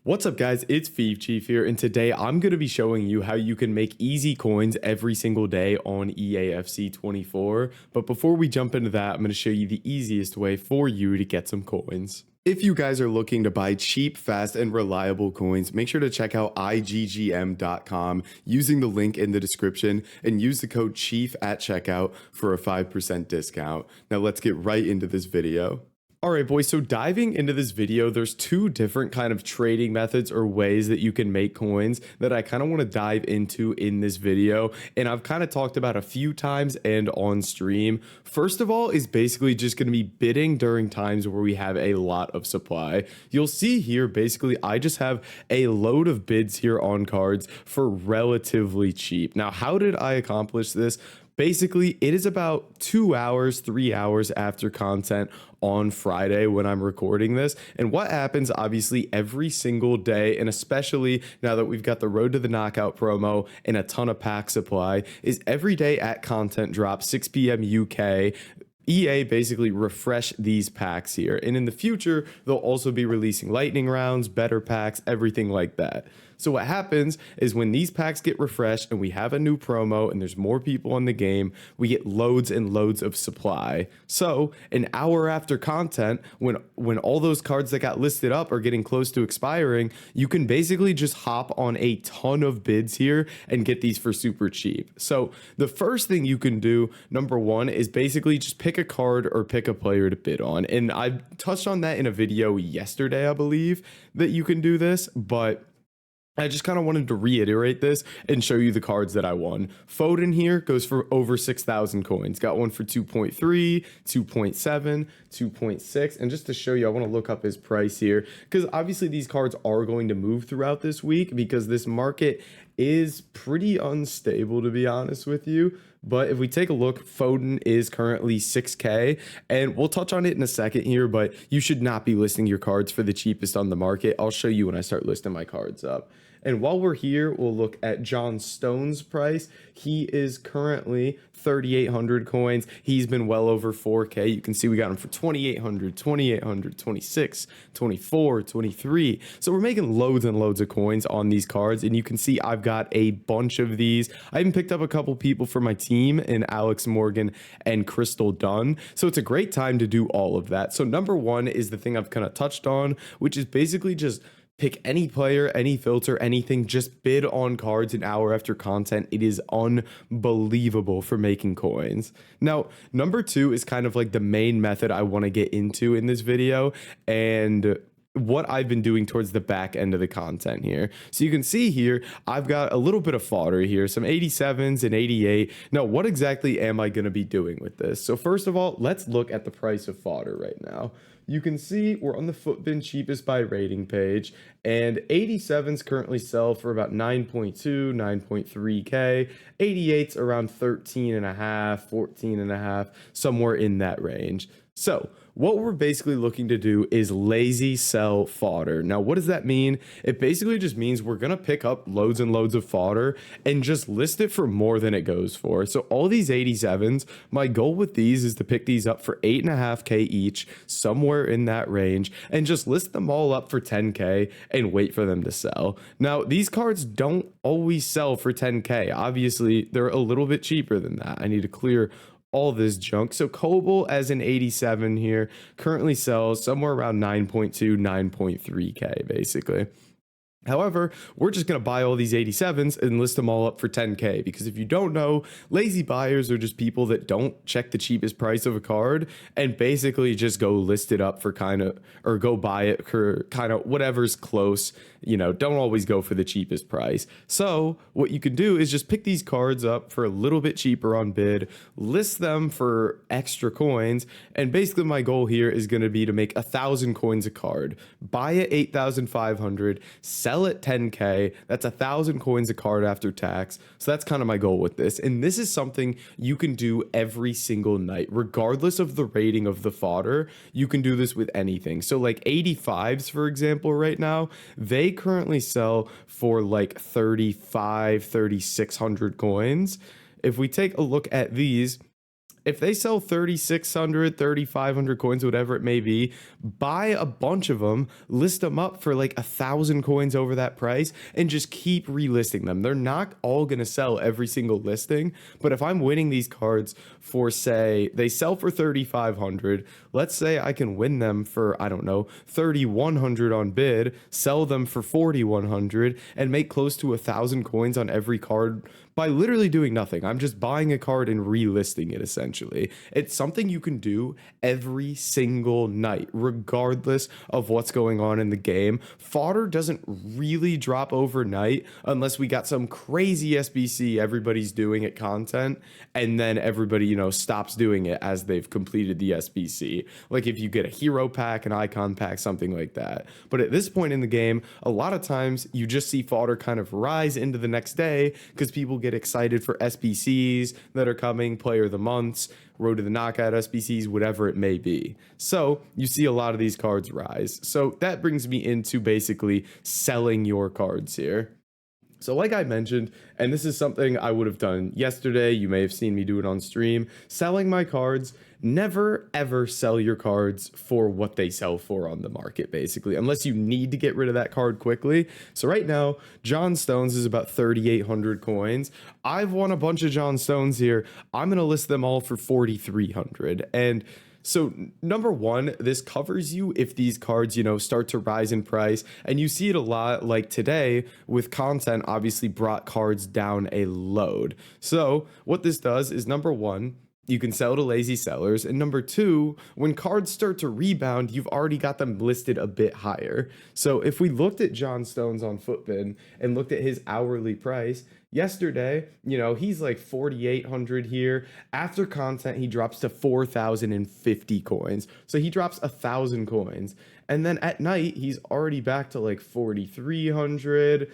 What's up guys, it's Eafc here, and today I'm going to be showing you how you can make easy coins every single day on Eafc 24. But before we jump into that, I'm going to show you the easiest way for you to get some coins. If you guys are looking to buy cheap, fast, and reliable coins, make sure to check out iggm.com using the link in the description and use the code CHIEF at checkout for a 5% discount. Now let's get right into this video. All right, boys, so diving into this video, there's two different kind of trading methods or ways that you can make coins that I kind of want to dive into in this video. And I've kind of talked about a few times and on stream. First of all is basically just going to be bidding during times where we have a lot of supply. You'll see here, basically, I just have a load of bids here on cards for relatively cheap. Now, how did I accomplish this? Basically, it is about 2 hours, 3 hours after content on Friday when I'm recording this. And what happens, obviously, every single day, and especially now that we've got the Road to the Knockout promo and a ton of pack supply, is every day at content drop, 6 p.m. UK, EA basically refresh these packs here. And in the future, they'll also be releasing lightning rounds, better packs, everything like that. So what happens is when these packs get refreshed and we have a new promo and there's more people in the game, we get loads and loads of supply. So an hour after content, when all those cards that got listed up are getting close to expiring, you can basically just hop on a ton of bids here and get these for super cheap. So the first thing you can do, number one, is basically just pick a card or pick a player to bid on. And I touched on that in a video yesterday, I believe, that you can do this, but I just kind of wanted to reiterate this and show you the cards that I won. Foden here goes for over 6,000 coins. Got one for 2.3, 2.7, 2.6. And just to show you, I want to look up his price here because obviously these cards are going to move throughout this week because this market is pretty unstable, to be honest with you. But if we take a look, Foden is currently 6K, and we'll touch on it in a second here, but you should not be listing your cards for the cheapest on the market. I'll show you when I start listing my cards up. And while we're here, we'll look at John Stone's price. He is currently 3,800 coins. He's been well over 4K. You can see we got him for 2,800, 2,800, 26, 24, 23. So we're making loads and loads of coins on these cards. And you can see I've got a bunch of these. I even picked up a couple people for my team in Alex Morgan and Crystal Dunn. So it's a great time to do all of that. So number one is the thing I've kind of touched on, which is basically just pick any player, any filter, anything, just bid on cards an hour after content. It is unbelievable for making coins. Now, number two is kind of like the main method I want to get into in this video and what I've been doing towards the back end of the content here. So you can see here, I've got a little bit of fodder here, some 87s and 88. Now, what exactly am I going to be doing with this? So first of all, let's look at the price of fodder right now. You can see we're on the Footbin cheapest by rating page, and 87s currently sell for about 9.2, 9.3K. 88s around 13 and a half, 14 and a half, somewhere in that range. So what we're basically looking to do is lazy sell fodder. Now, what does that mean? It basically just means we're going to pick up loads and loads of fodder and just list it for more than it goes for. So all these 87s, my goal with these is to pick these up for 8.5K each, somewhere in that range, and just list them all up for 10K and wait for them to sell. Now, these cards don't always sell for 10K. Obviously, they're a little bit cheaper than that. I need to clear all this junk. So Koble as an 87 here currently sells somewhere around 9.2, 9.3K basically. However, we're just going to buy all these 87s and list them all up for 10K because if you don't know, lazy buyers are just people that don't check the cheapest price of a card and basically just go list it up for kind of, or go buy it for kind of whatever's close, you know, don't always go for the cheapest price. So what you can do is just pick these cards up for a little bit cheaper on bid, list them for extra coins, and basically my goal here is going to be to make 1,000 coins a card, buy it 8,500, sell it 10K. That's 1,000 coins a card after tax. So that's kind of my goal with this. And this is something you can do every single night, regardless of the rating of the fodder. You can do this with anything. So like 85s, for example, right now, they currently sell for like 3,600 coins. If we take a look at these, if they sell 3,600, 3,500 coins, whatever it may be, buy a bunch of them, list them up for like 1,000 coins over that price, and just keep relisting them. They're not all going to sell every single listing, but if I'm winning these cards for, say, they sell for 3,500, let's say I can win them for, I don't know, 3,100 on bid, sell them for 4,100, and make close to 1,000 coins on every card by literally doing nothing. I'm just buying a card and relisting it, essentially. It's something you can do every single night, regardless of what's going on in the game. Fodder doesn't really drop overnight unless we got some crazy SBC everybody's doing at content, and then everybody, stops doing it as they've completed the SBC. Like if you get a hero pack, an icon pack, something like that. But at this point in the game, a lot of times you just see fodder kind of rise into the next day because people get excited for SBCs that are coming, player of the months, road to the knockout SBCs, whatever it may be. So you see a lot of these cards rise. So that brings me into basically selling your cards here. So like I mentioned, and this is something I would have done yesterday, you may have seen me do it on stream, selling my cards. Never ever sell your cards for what they sell for on the market, basically, unless you need to get rid of that card quickly. So right now, John Stones is about 3,800 coins. I've won a bunch of John Stones here. I'm going to list them all for 4,300. And so number one, this covers you if these cards, start to rise in price. And you see it a lot, like today with content obviously brought cards down a load. So what this does is, number one, you can sell to lazy sellers. And number two, when cards start to rebound, you've already got them listed a bit higher. So if we looked at John Stones on Footbin and looked at his hourly price, yesterday, he's like 4,800 here. After content, he drops to 4,050 coins. So he drops 1,000 coins. And then at night, he's already back to like 4,300,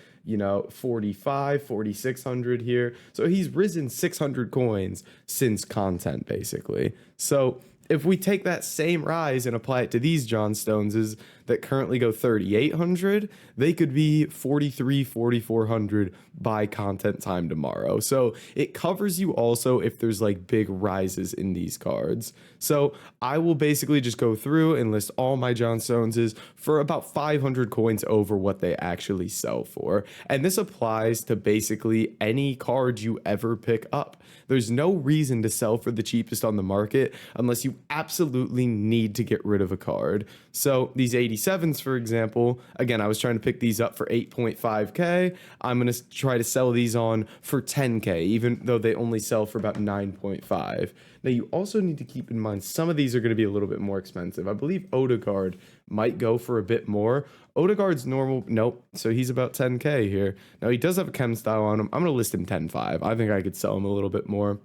45, 4,600 here. So he's risen 600 coins since content, basically. So if we take that same rise and apply it to these John Stoneses that currently go 3,800, they could be 43, 4,400 by content time tomorrow. So it covers you also if there's like big rises in these cards. So I will basically just go through and list all my John Stoneses for about 500 coins over what they actually sell for. And this applies to basically any card you ever pick up. There's no reason to sell for the cheapest on the market unless you absolutely need to get rid of a card. So these 87s, for example, again, I was trying to pick these up for 8.5K. I'm going to try to sell these on for 10K, even though they only sell for about 9.5. Now, you also need to keep in mind some of these are going to be a little bit more expensive. I believe Odegaard might go for a bit more. Odegaard's normal. Nope. So he's about 10K here. Now, he does have a chem style on him. I'm going to list him 10.5. I think I could sell him a little bit more.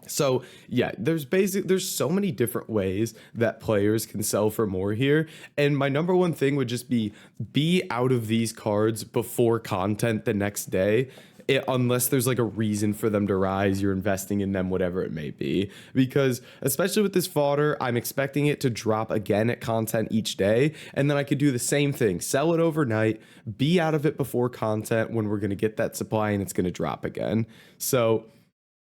So yeah, there's so many different ways that players can sell for more here. And my number one thing would just be out of these cards before content the next day. Unless there's like a reason for them to rise, you're investing in them, whatever it may be. Because especially with this fodder, I'm expecting it to drop again at content each day. And then I could do the same thing, sell it overnight, be out of it before content when we're going to get that supply and it's going to drop again. So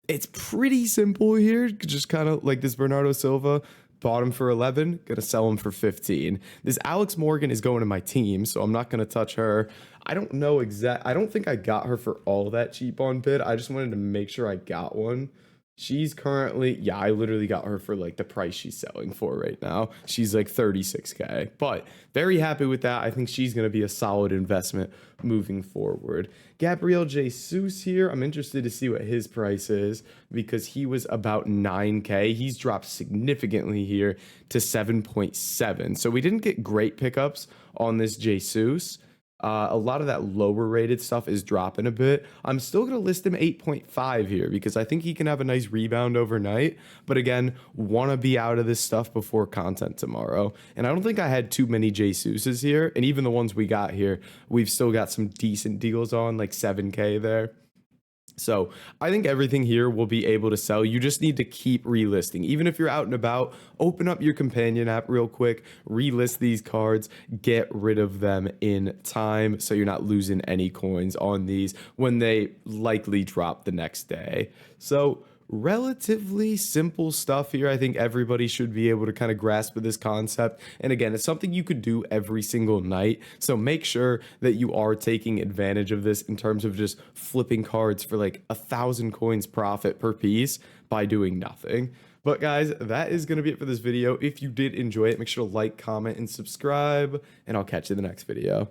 it's pretty simple here. Just kind of like this Bernardo Silva, bought him for 11, gonna sell him for 15. This Alex Morgan is going to my team, so I'm not gonna touch her. I don't know I don't think I got her for all that cheap on bid. I just wanted to make sure I got one. She's currently, yeah, I literally got her for like the price she's selling for right now. She's like 36K, but very happy with that. I think she's going to be a solid investment moving forward. Gabriel Jesus here. I'm interested to see what his price is because he was about 9K. He's dropped significantly here to 7.7. So we didn't get great pickups on this Jesus. A lot of that lower rated stuff is dropping a bit. I'm still going to list him 8.5 here because I think he can have a nice rebound overnight. But again, want to be out of this stuff before content tomorrow. And I don't think I had too many Jesuses here. And even the ones we got here, we've still got some decent deals on, like 7K there. So I think everything here will be able to sell. You just need to keep relisting. Even if you're out and about, open up your companion app real quick, relist these cards, get rid of them in time so you're not losing any coins on these when they likely drop the next day. So relatively simple stuff here. I think everybody should be able to kind of grasp this concept. And again, it's something you could do every single night. So make sure that you are taking advantage of this in terms of just flipping cards for like 1,000 coins profit per piece by doing nothing. But guys, that is going to be it for this video. If you did enjoy it, make sure to like, comment, and subscribe, and I'll catch you in the next video.